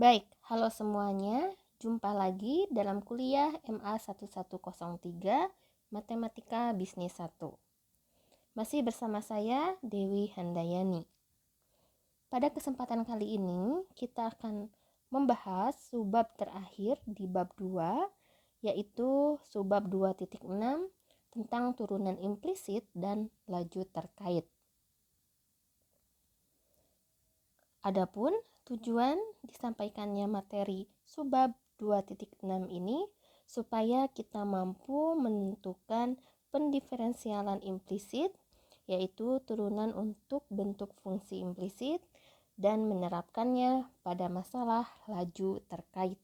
Baik, halo semuanya. Jumpa lagi dalam kuliah MA 1103 Matematika Bisnis 1. Masih bersama saya Dewi Handayani. Pada kesempatan kali ini kita akan membahas subbab terakhir di bab 2, yaitu subbab 2.6 tentang turunan implisit dan laju terkait. Adapun tujuan disampaikannya materi subbab 2.6 ini supaya kita mampu menentukan pendiferensialan implisit, yaitu turunan untuk bentuk fungsi implisit, dan menerapkannya pada masalah laju terkait.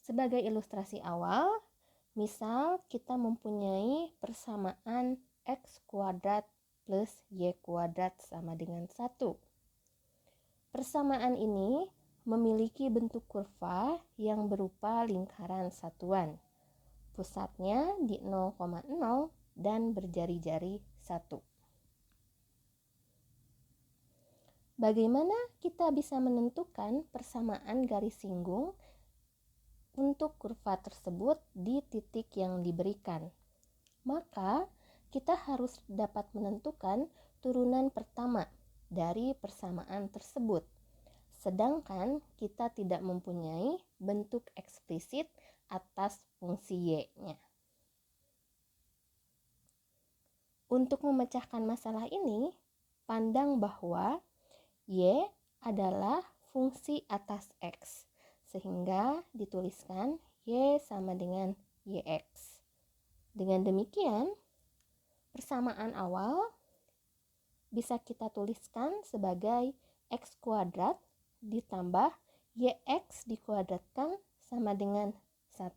Sebagai ilustrasi awal, misal kita mempunyai persamaan x kuadrat plus y kuadrat sama dengan 1. Persamaan ini memiliki bentuk kurva yang berupa lingkaran satuan. Pusatnya di 0,0 dan berjari-jari 1. Bagaimana kita bisa menentukan persamaan garis singgung untuk kurva tersebut di titik yang diberikan? Maka kita harus dapat menentukan turunan pertama dari persamaan tersebut, sedangkan kita tidak mempunyai bentuk eksplisit atas fungsi y-nya. Untuk memecahkan masalah ini, pandang bahwa y adalah fungsi atas x, sehingga dituliskan y sama dengan yx. Dengan demikian, persamaan awal bisa kita tuliskan sebagai x kuadrat ditambah yx dikuadratkan sama dengan 1.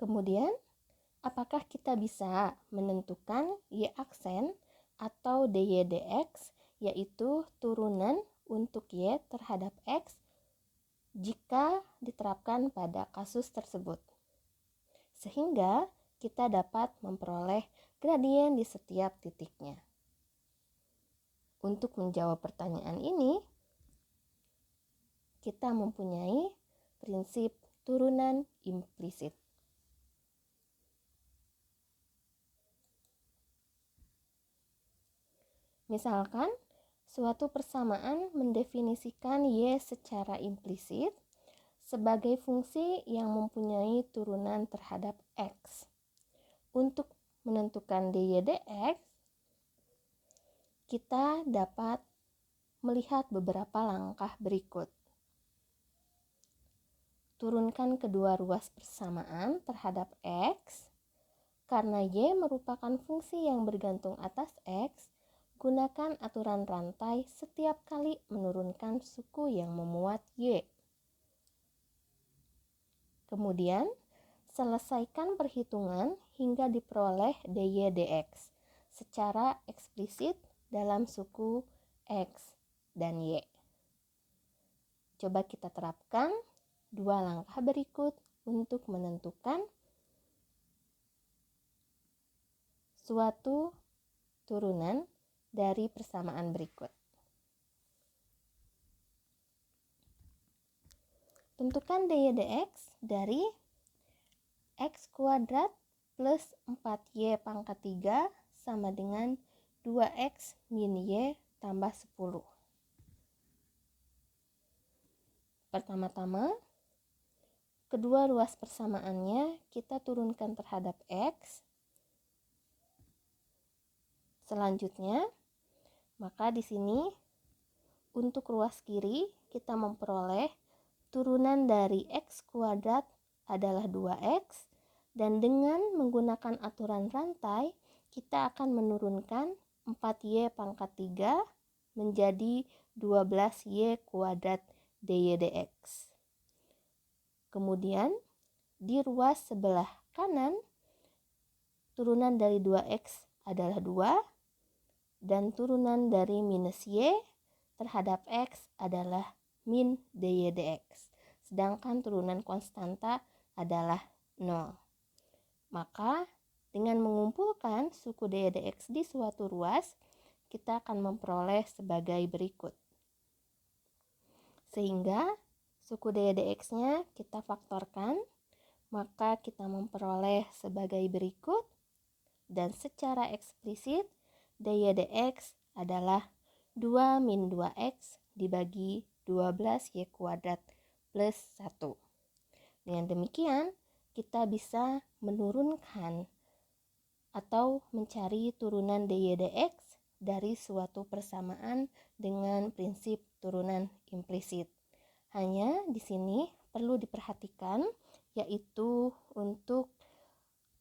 Kemudian, apakah kita bisa menentukan y aksen atau dy dx, yaitu turunan untuk y terhadap x jika diterapkan pada kasus tersebut, sehingga kita dapat memperoleh gradien di setiap titiknya. Untuk menjawab pertanyaan ini, kita mempunyai prinsip turunan implisit. Misalkan, suatu persamaan mendefinisikan y secara implisit sebagai fungsi yang mempunyai turunan terhadap x. Untuk menentukan dy dx, kita dapat melihat beberapa langkah berikut. Turunkan kedua ruas persamaan terhadap x. Karena y merupakan fungsi yang bergantung atas x, gunakan aturan rantai setiap kali menurunkan suku yang memuat y. Kemudian, selesaikan perhitungan hingga diperoleh dy dx secara eksplisit dalam suku x dan y. Coba kita terapkan dua langkah berikut untuk menentukan suatu turunan dari persamaan berikut. Tentukan dy dx dari x kuadrat plus 4y pangkat 3 sama dengan 2x min y tambah 10. Pertama-tama, kedua ruas persamaannya kita turunkan terhadap x. Selanjutnya, maka di sini untuk ruas kiri kita memperoleh turunan dari x kuadrat adalah 2x, dan dengan menggunakan aturan rantai kita akan menurunkan 4y pangkat 3 menjadi 12y kuadrat dy dx. Kemudian di ruas sebelah kanan turunan dari 2x adalah 2, dan turunan dari minus y terhadap x adalah min dy dx, sedangkan turunan konstanta adalah 0. Maka dengan mengumpulkan suku dy dx di suatu ruas, kita akan memperoleh sebagai berikut. Sehingga suku daya dx-nya kita faktorkan, maka kita memperoleh sebagai berikut. Dan secara eksplisit, daya dx adalah 2 min 2x dibagi 12y kuadrat plus 1. Dengan demikian, kita bisa menurunkan atau mencari turunan daya dx dari suatu persamaan dengan prinsip turunan implisit. Hanya di sini perlu diperhatikan, yaitu untuk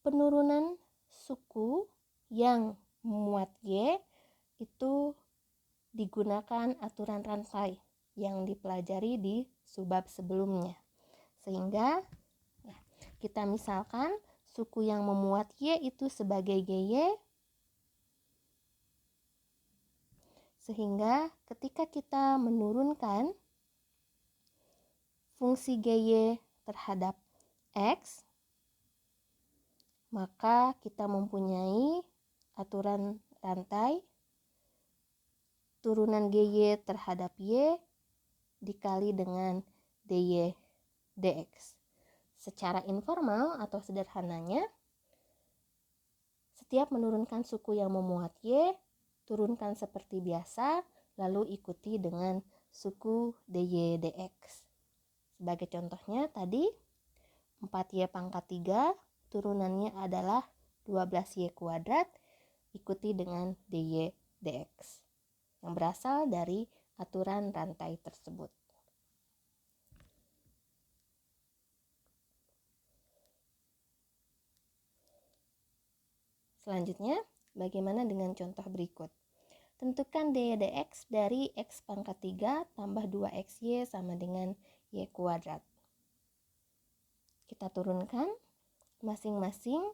penurunan suku yang memuat y itu digunakan aturan rantai yang dipelajari di subbab sebelumnya. Sehingga kita misalkan suku yang memuat y itu sebagai gy, sehingga ketika kita menurunkan fungsi gy terhadap x, maka kita mempunyai aturan rantai turunan gy terhadap y dikali dengan dy dx. Secara informal atau sederhananya, setiap menurunkan suku yang memuat y, turunkan seperti biasa, lalu ikuti dengan suku dy dx. Sebagai contohnya tadi, 4y pangkat 3 turunannya adalah 12y kuadrat, ikuti dengan dy dx yang berasal dari aturan rantai tersebut. Selanjutnya, bagaimana dengan contoh berikut? Tentukan dy dx dari x pangkat 3 tambah 2xy sama dengan y kuadrat. Kita turunkan masing-masing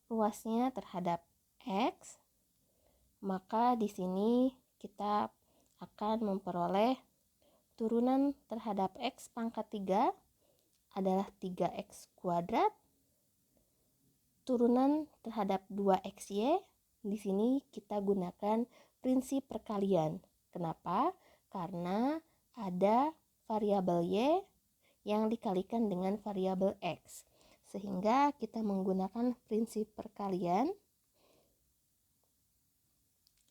ruasnya terhadap x, maka di sini kita akan memperoleh turunan terhadap x pangkat 3 adalah 3x kuadrat. Turunan terhadap 2xy, di sini kita gunakan prinsip perkalian. Kenapa? Karena ada variabel y yang dikalikan dengan variabel x. Sehingga kita menggunakan prinsip perkalian,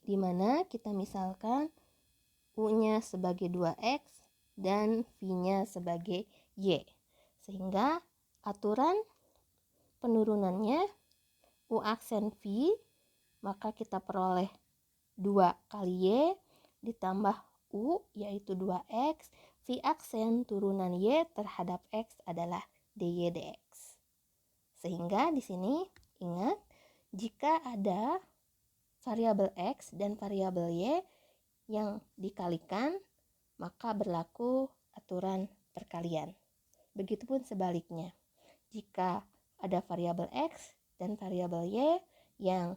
di mana kita misalkan u-nya sebagai 2x dan v-nya sebagai y. Sehingga aturan penurunannya u aksen v, maka kita peroleh 2 kali y ditambah u yaitu 2x, v aksen turunan y terhadap x adalah dy dx. Sehingga di sini ingat, jika ada variabel x dan variabel y yang dikalikan, maka berlaku aturan perkalian. Begitupun sebaliknya, jika ada variabel x dan variabel y yang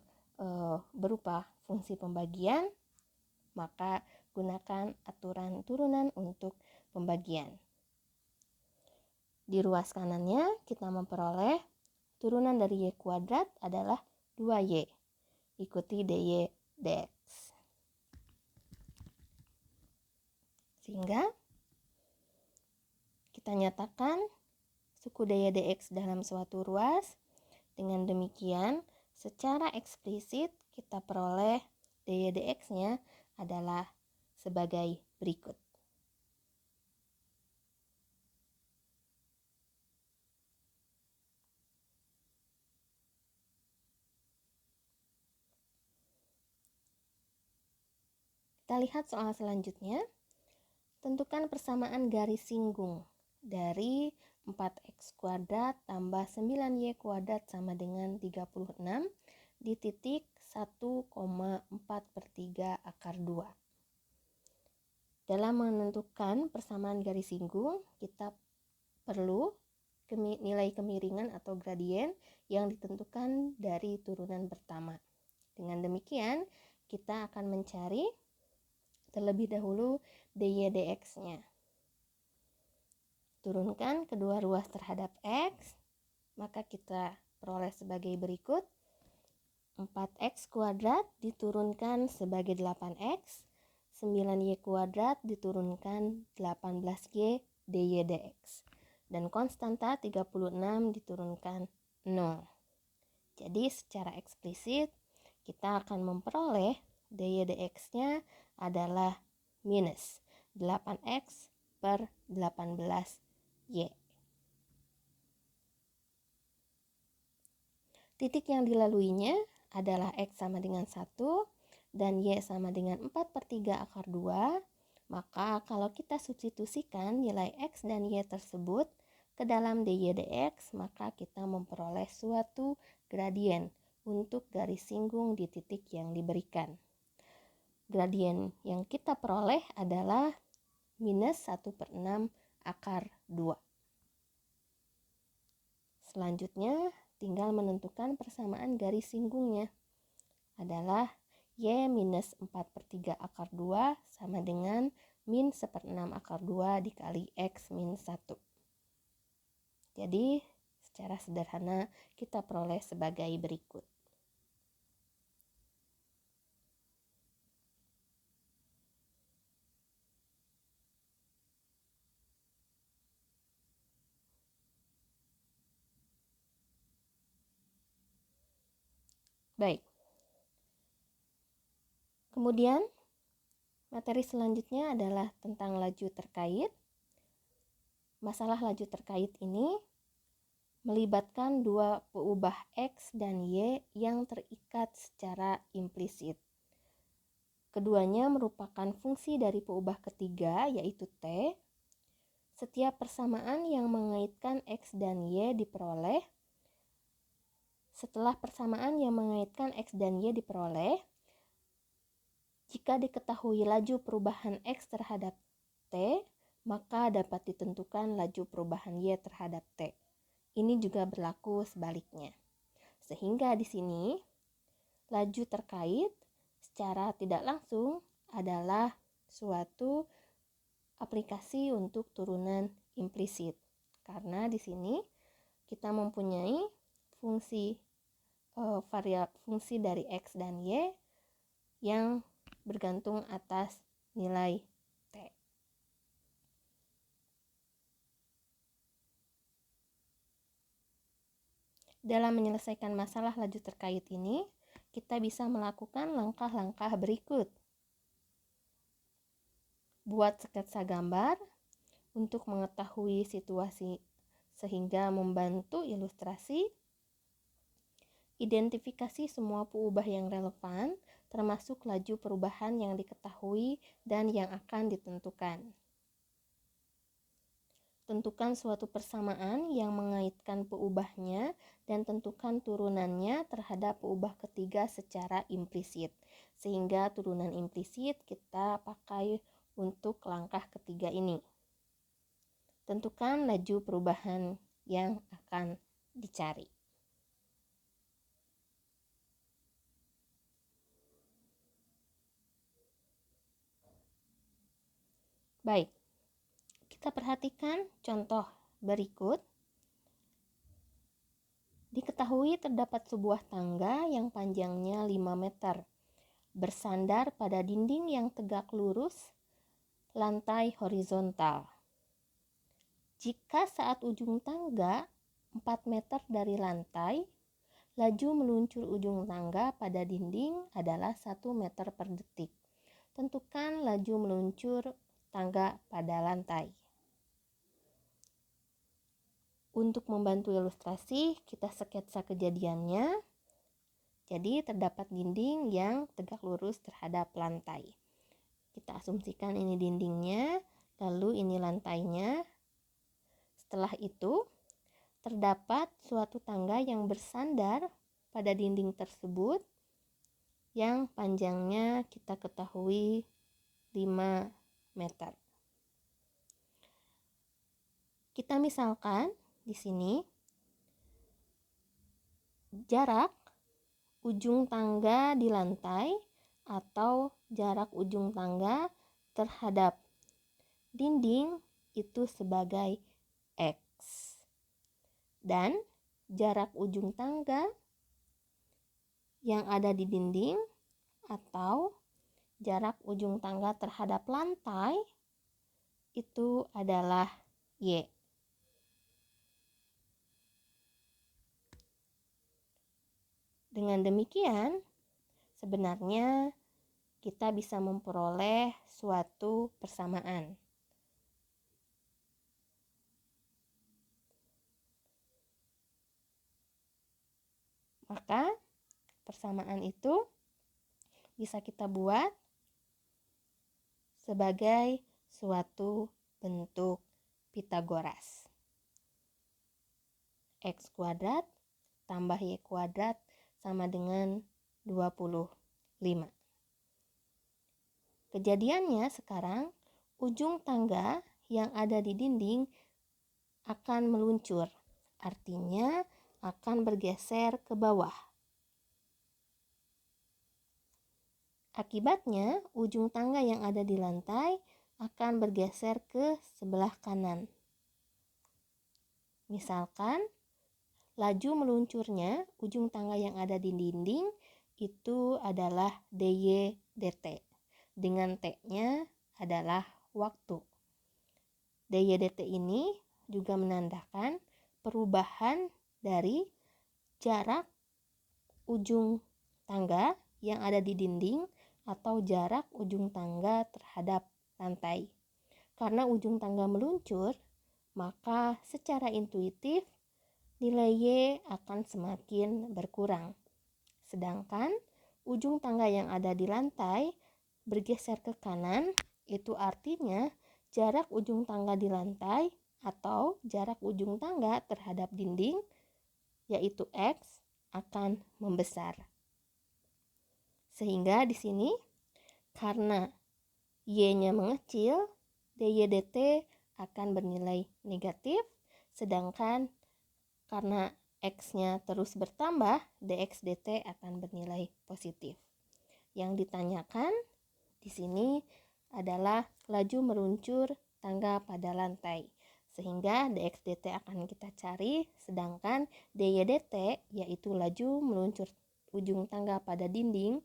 berupa fungsi pembagian, maka gunakan aturan turunan untuk pembagian. Di ruas kanannya kita memperoleh turunan dari y kuadrat adalah 2y, ikuti dy dx. Sehingga kita nyatakan suku daya dx dalam suatu ruas. Dengan demikian, secara eksplisit kita peroleh daya dx-nya adalah sebagai berikut. Kita lihat soal selanjutnya. Tentukan persamaan garis singgung dari 4x kuadrat tambah 9y kuadrat sama dengan 36 di titik 1,4/3 akar 2. Dalam menentukan persamaan garis singgung, kita perlu nilai kemiringan atau gradien yang ditentukan dari turunan pertama. Dengan demikian, kita akan mencari terlebih dahulu dy dx-nya. Turunkan kedua ruas terhadap x, maka kita peroleh sebagai berikut. 4x kuadrat diturunkan sebagai 8x, 9y kuadrat diturunkan 18y dy dx. Dan konstanta 36 diturunkan 0. Jadi secara eksplisit kita akan memperoleh dy dx-nya adalah minus 8x per 18y. Titik yang dilaluinya adalah x sama dengan 1 dan y sama dengan 4/3 akar 2. Maka kalau kita substitusikan nilai x dan y tersebut ke dalam dy dx, maka kita memperoleh suatu gradien untuk garis singgung di titik yang diberikan. Gradien yang kita peroleh adalah minus 1/6 akar 2. Selanjutnya tinggal menentukan persamaan garis singgungnya adalah y minus 4/3 akar 2 sama dengan min 1/6 akar 2 dikali x min 1. Jadi secara sederhana kita peroleh sebagai berikut. Baik. Kemudian materi selanjutnya adalah tentang laju terkait. Masalah laju terkait ini melibatkan dua peubah x dan y yang terikat secara implisit. Keduanya merupakan fungsi dari peubah ketiga, yaitu t. Setiap persamaan yang mengaitkan x dan y diperoleh. Setelah persamaan yang mengaitkan x dan y diperoleh, jika diketahui laju perubahan x terhadap t, maka dapat ditentukan laju perubahan y terhadap t. Ini juga berlaku sebaliknya. Sehingga di sini laju terkait secara tidak langsung adalah suatu aplikasi untuk turunan implisit. Karena di sini kita mempunyai fungsi fungsi dari x dan y yang bergantung atas nilai t. Dalam menyelesaikan masalah laju terkait ini, kita bisa melakukan langkah-langkah berikut. Buat sketsa gambar untuk mengetahui situasi sehingga membantu ilustrasi. Identifikasi semua peubah yang relevan, termasuk laju perubahan yang diketahui dan yang akan ditentukan. Tentukan suatu persamaan yang mengaitkan peubahnya dan tentukan turunannya terhadap peubah ketiga secara implisit. Sehingga turunan implisit kita pakai untuk langkah ketiga ini. Tentukan laju perubahan yang akan dicari. Baik, kita perhatikan contoh berikut. Diketahui terdapat sebuah tangga yang panjangnya 5 meter, bersandar pada dinding yang tegak lurus, lantai horizontal. Jika saat ujung tangga 4 meter dari lantai, laju meluncur ujung tangga pada dinding adalah 1 meter per detik. Tentukan laju meluncur tangga pada lantai. Untuk membantu ilustrasi, kita sketsa kejadiannya. Jadi terdapat dinding yang tegak lurus terhadap lantai. Kita asumsikan ini dindingnya, lalu ini lantainya. Setelah itu, terdapat suatu tangga yang bersandar pada dinding tersebut yang panjangnya kita ketahui 5 meter. Kita misalkan di sini jarak ujung tangga di lantai atau jarak ujung tangga terhadap dinding itu sebagai x. Dan jarak ujung tangga yang ada di dinding atau jarak ujung tangga terhadap lantai itu adalah Y. Dengan demikian, sebenarnya kita bisa memperoleh suatu persamaan. Maka persamaan itu bisa kita buat sebagai suatu bentuk Pitagoras. X kuadrat tambah Y kuadrat sama dengan 25. Kejadiannya sekarang, ujung tangga yang ada di dinding akan meluncur. Artinya akan bergeser ke bawah. Akibatnya, ujung tangga yang ada di lantai akan bergeser ke sebelah kanan. Misalkan, laju meluncurnya ujung tangga yang ada di dinding itu adalah dy dt. Dengan T-nya adalah waktu. Dy dt ini juga menandakan perubahan dari jarak ujung tangga yang ada di dinding atau jarak ujung tangga terhadap lantai. Karena ujung tangga meluncur, maka secara intuitif nilai Y akan semakin berkurang. Sedangkan ujung tangga yang ada di lantai bergeser ke kanan, itu artinya jarak ujung tangga di lantai atau jarak ujung tangga terhadap dinding, yaitu X, akan membesar. Sehingga di sini karena Y-nya mengecil, dy dt akan bernilai negatif, sedangkan karena X-nya terus bertambah, dx dt akan bernilai positif. Yang ditanyakan di sini adalah laju meluncur tangga pada lantai. Sehingga dx dt akan kita cari, sedangkan dy dt yaitu laju meluncur ujung tangga pada dinding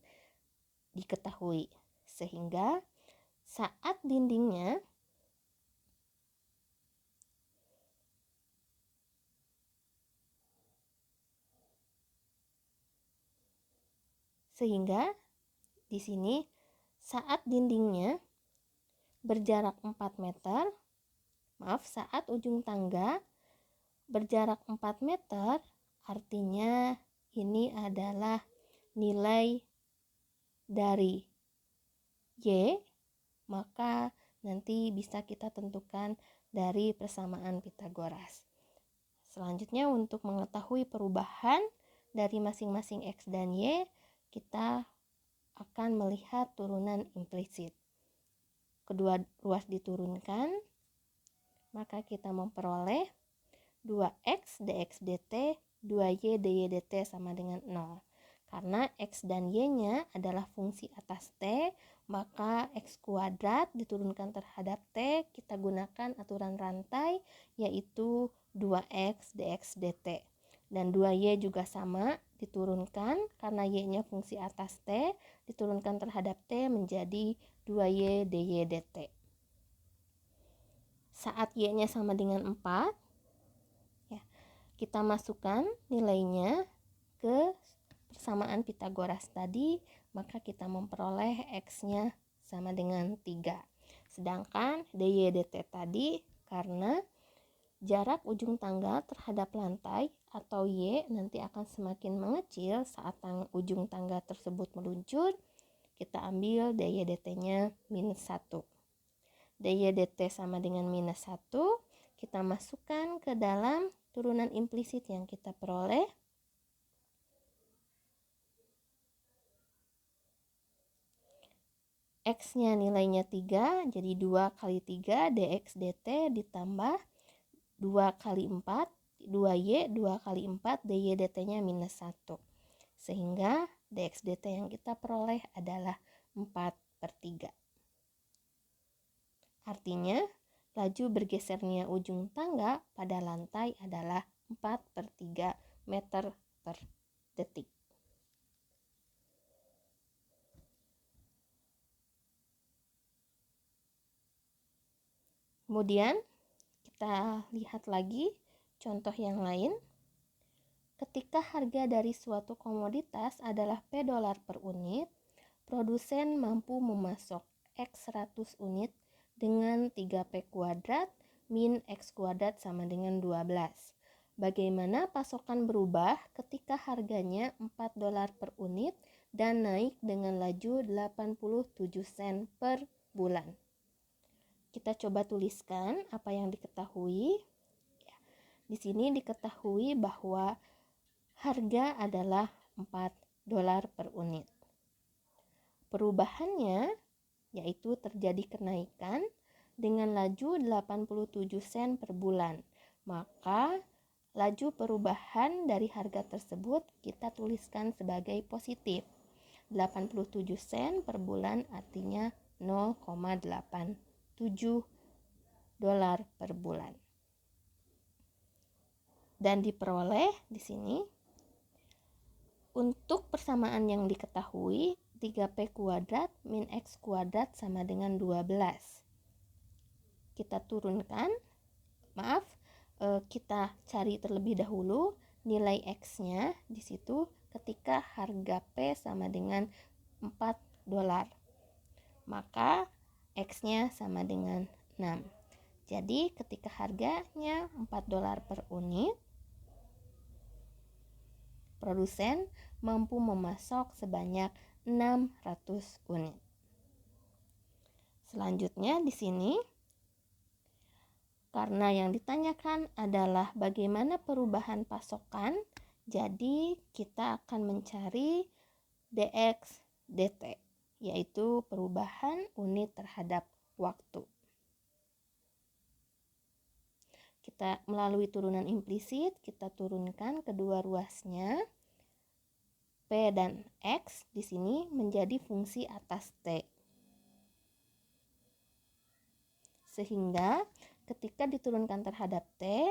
diketahui. Sehingga saat dindingnya di sini saat dindingnya berjarak 4 meter, saat ujung tangga berjarak 4 meter, artinya ini adalah nilai dari Y, maka nanti bisa kita tentukan dari persamaan Pitagoras. Selanjutnya untuk mengetahui perubahan dari masing-masing X dan Y, kita akan melihat turunan implisit. Kedua ruas diturunkan, maka kita memperoleh 2X dx dt, 2Y dy dt sama dengan 0. Karena X dan Y-nya adalah fungsi atas T, maka X kuadrat diturunkan terhadap T, kita gunakan aturan rantai, yaitu 2X dx dt. Dan 2Y juga sama, diturunkan karena Y-nya fungsi atas T, diturunkan terhadap T menjadi 2Y dy dt. Saat Y-nya sama dengan 4, kita masukkan nilainya ke persamaan Pitagoras tadi, maka kita memperoleh X-nya sama dengan 3. Sedangkan dy dt tadi karena jarak ujung tangga terhadap lantai atau Y nanti akan semakin mengecil saat ujung tangga tersebut meluncur, kita ambil dy dt-nya minus 1. Dy dt sama dengan minus 1, kita masukkan ke dalam turunan implisit yang kita peroleh. X-nya nilainya 3, jadi 2 kali 3 dx dt ditambah 2 kali 4, 2y, 2 kali 4 dy dt-nya minus 1. Sehingga dx dt yang kita peroleh adalah 4/3. Artinya, laju bergesernya ujung tangga pada lantai adalah 4/3 meter per detik. Kemudian kita lihat lagi contoh yang lain. Ketika harga dari suatu komoditas adalah P dolar per unit, produsen mampu memasok X 100 unit dengan 3P kuadrat min X kuadrat sama dengan 12. Bagaimana pasokan berubah ketika harganya 4 dolar per unit dan naik dengan laju 87 sen per bulan? Kita coba tuliskan apa yang diketahui. Di sini diketahui bahwa harga adalah 4 dolar per unit. Perubahannya yaitu terjadi kenaikan dengan laju 87 sen per bulan. Maka laju perubahan dari harga tersebut kita tuliskan sebagai positif. 87 sen per bulan artinya 0,87 dolar per bulan. Dan diperoleh di sini untuk persamaan yang diketahui 3P kuadrat min X kuadrat sama dengan 12. Kita turunkan, kita cari terlebih dahulu nilai X-nya di situ ketika harga P sama dengan 4 dolar. Maka X-nya sama dengan 6. Jadi ketika harganya 4 dolar per unit, produsen mampu memasok sebanyak 600 unit. Selanjutnya di sini, karena yang ditanyakan adalah bagaimana perubahan pasokan, jadi kita akan mencari dx dt, yaitu perubahan unit terhadap waktu. Kita melalui turunan implisit, kita turunkan kedua ruasnya. P dan X di sini menjadi fungsi atas T. Sehingga ketika diturunkan terhadap T,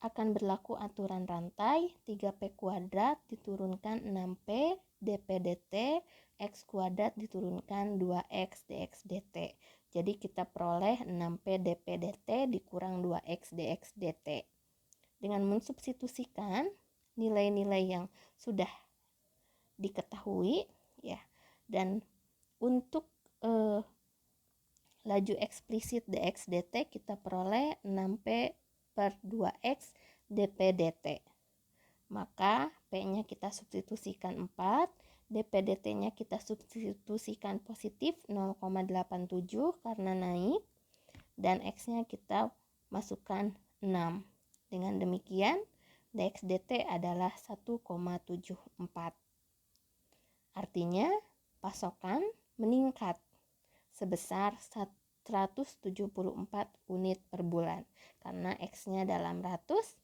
akan berlaku aturan rantai 3P kuadrat diturunkan 6P dP dt, X kuadrat diturunkan 2X dx dt. Jadi kita peroleh 6P dP dt dikurang 2X dx dt. Dengan mensubstitusikan nilai-nilai yang sudah diketahui ya, dan untuk laju eksplisit dx dt kita peroleh 6P per 2X dP dt. Maka P-nya kita substitusikan 4, dP dt-nya kita substitusikan positif 0,87 karena naik, dan X-nya kita masukkan 6. Dengan demikian dx dt adalah 1,74. Artinya pasokan meningkat sebesar 174 unit per bulan karena X-nya dalam ratus.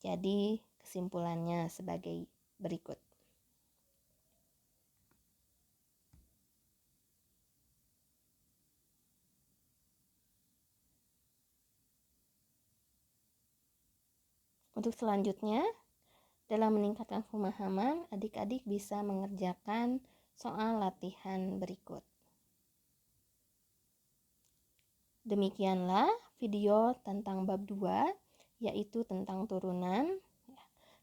Jadi kesimpulannya sebagai berikut. Untuk selanjutnya, dalam meningkatkan pemahaman, adik-adik bisa mengerjakan soal latihan berikut. Demikianlah video tentang bab 2, yaitu tentang turunan.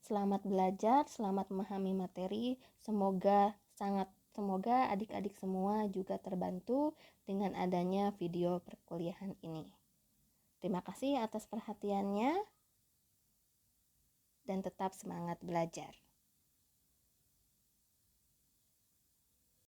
Selamat belajar, selamat memahami materi. Semoga adik-adik semua juga terbantu dengan adanya video perkuliahan ini. Terima kasih atas perhatiannya dan tetap semangat belajar.